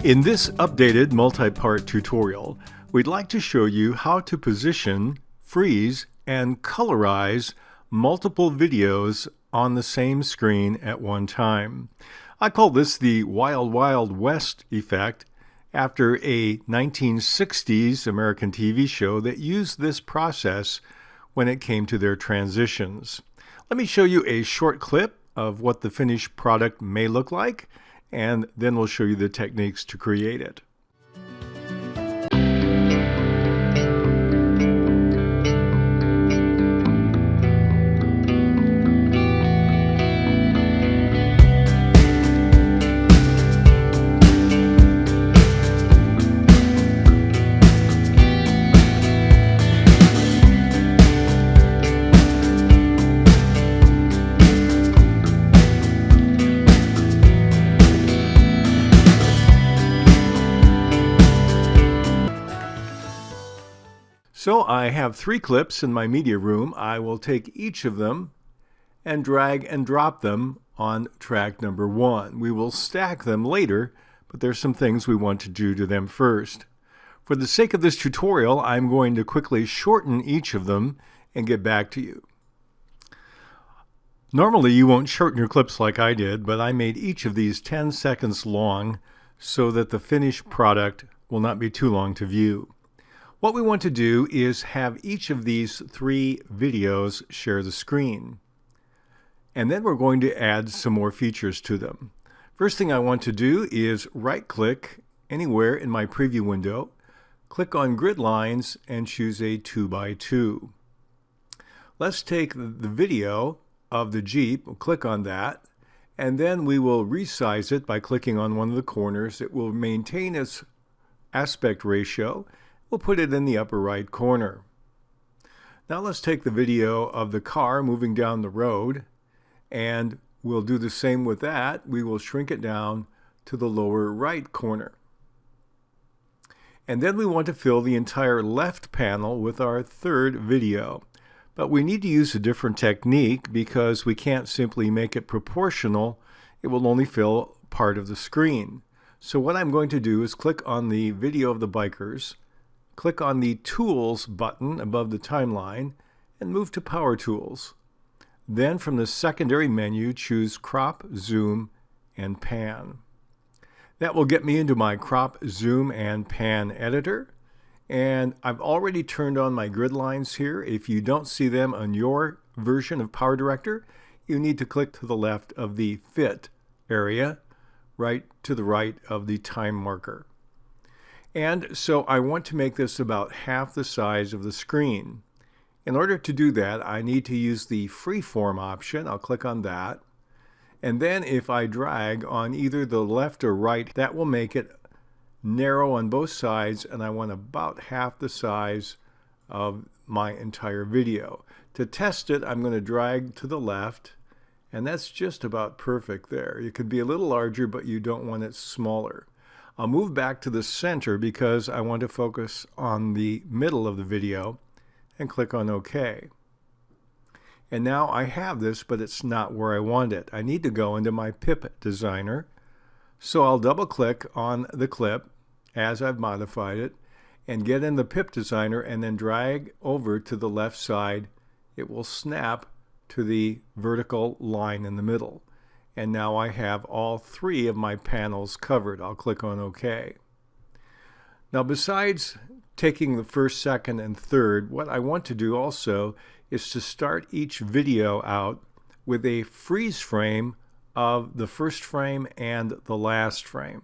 In this updated multi-part tutorial, we'd like to show you how to position, freeze, and colorize multiple videos on the same screen at one time. I call this the Wild Wild West effect after a 1960s American TV show that used this process when it came to their transitions. Let me show you a short clip of what the finished product may look like, and then we'll show you the techniques to create it. So I have 3 clips in my media room. I will take each of them and drag and drop them on track number 1. We will stack them later, but there's some things we want to do to them first. For the sake of this tutorial, I'm going to quickly shorten each of them and get back to you. Normally you won't shorten your clips like I did, but I made each of these 10 seconds long so that the finished product will not be too long to view. What we want to do is have each of these 3 videos share the screen. And then we're going to add some more features to them. First thing I want to do is right-click anywhere in my preview window, click on Grid Lines, and choose a 2x2. Let's take the video of the Jeep, we'll click on that, and then we will resize it by clicking on one of the corners. It will maintain its aspect ratio. We'll put it in the upper right corner. Now let's take the video of the car moving down the road, and we'll do the same with that. We will shrink it down to the lower right corner. And then we want to fill the entire left panel with our third video. But we need to use a different technique because we can't simply make it proportional. It will only fill part of the screen. So what I'm going to do is click on the video of the bikers, click on the Tools button above the timeline, and move to Power Tools. Then from the secondary menu, choose Crop, Zoom, and Pan. That will get me into my Crop, Zoom, and Pan editor. And I've already turned on my grid lines here. If you don't see them on your version of PowerDirector, you need to click to the left of the Fit area, right to the right of the time marker. And so I want to make this about half the size of the screen. In order to do that, I need to use the freeform option. I'll click on that. And then if I drag on either the left or right, that will make it narrow on both sides, and I want about half the size of my entire video. To test it, I'm going to drag to the left, and that's just about perfect there. It could be a little larger, but you don't want it smaller. I'll move back to the center because I want to focus on the middle of the video and click on OK. And now I have this, but it's not where I want it. I need to go into my pip designer. So I'll double click on the clip as I've modified it and get in the pip designer and then drag over to the left side. It will snap to the vertical line in the middle. And now I have all 3 of my panels covered. I'll click on OK. Now besides taking the first, second, and third, what I want to do also is to start each video out with a freeze frame of the first frame and the last frame.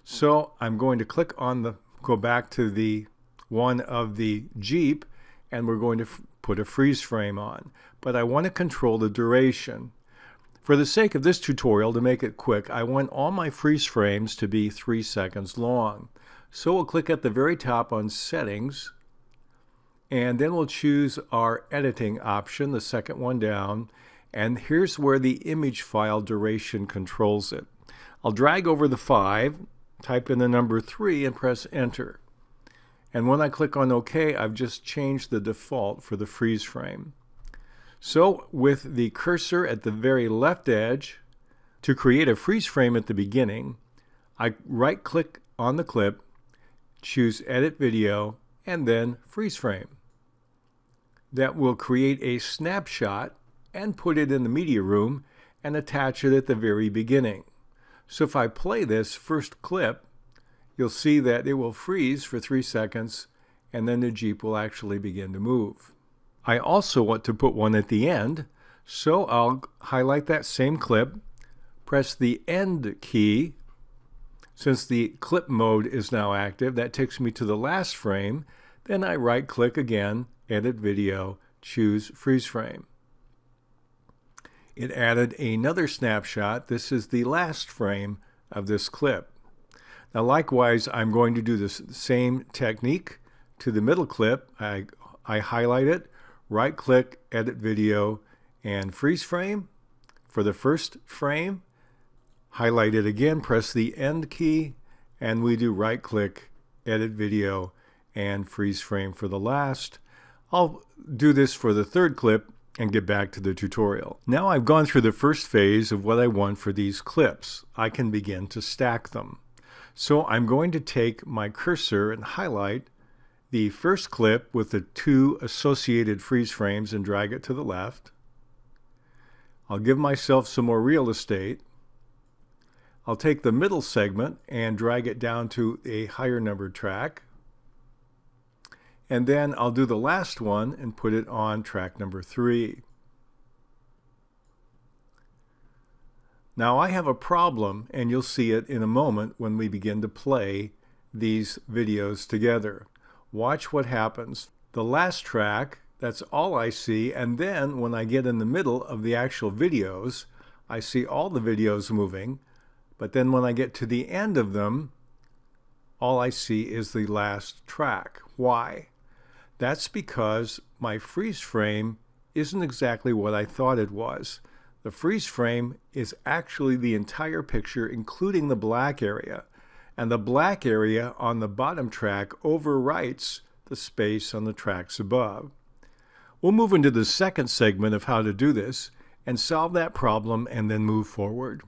So I'm going to click on go back to the one of the Jeep, and we're going to put a freeze frame on. But I want to control the duration. For the sake of this tutorial, to make it quick, I want all my freeze frames to be 3 seconds long. So we'll click at the very top on Settings, and then we'll choose our Editing option, the second one down, and here's where the image file duration controls it. I'll drag over the 5, type in the number 3, and press Enter. And when I click on OK, I've just changed the default for the freeze frame. So with the cursor at the very left edge, to create a freeze frame at the beginning, I right-click on the clip, choose Edit Video, and then Freeze Frame. That will create a snapshot and put it in the media room and attach it at the very beginning. So if I play this first clip, you'll see that it will freeze for 3 seconds and then the Jeep will actually begin to move. I also want to put one at the end, so I'll highlight that same clip, press the End key. Since the clip mode is now active, that takes me to the last frame. Then I right-click again, Edit Video, choose Freeze Frame. It added another snapshot. This is the last frame of this clip. Now likewise, I'm going to do the same technique to the middle clip. I highlight it, right-click, Edit Video, and Freeze Frame. For the first frame, highlight it again, press the End key, and we do right-click, Edit Video, and Freeze Frame for the last. I'll do this for the third clip and get back to the tutorial. Now I've gone through the first phase of what I want for these clips. I can begin to stack them. So I'm going to take my cursor and highlight the first clip with the 2 associated freeze frames and drag it to the left. I'll give myself some more real estate. I'll take the middle segment and drag it down to a higher numbered track. And then I'll do the last one and put it on track number 3. Now I have a problem, and you'll see it in a moment when we begin to play these videos together. Watch what happens. The last track, that's all I see, and then when I get in the middle of the actual videos, I see all the videos moving, but then when I get to the end of them, all I see is the last track. Why? That's because my freeze frame isn't exactly what I thought it was. The freeze frame is actually the entire picture, including the black area. And the black area on the bottom track overwrites the space on the tracks above. We'll move into the second segment of how to do this and solve that problem and then move forward.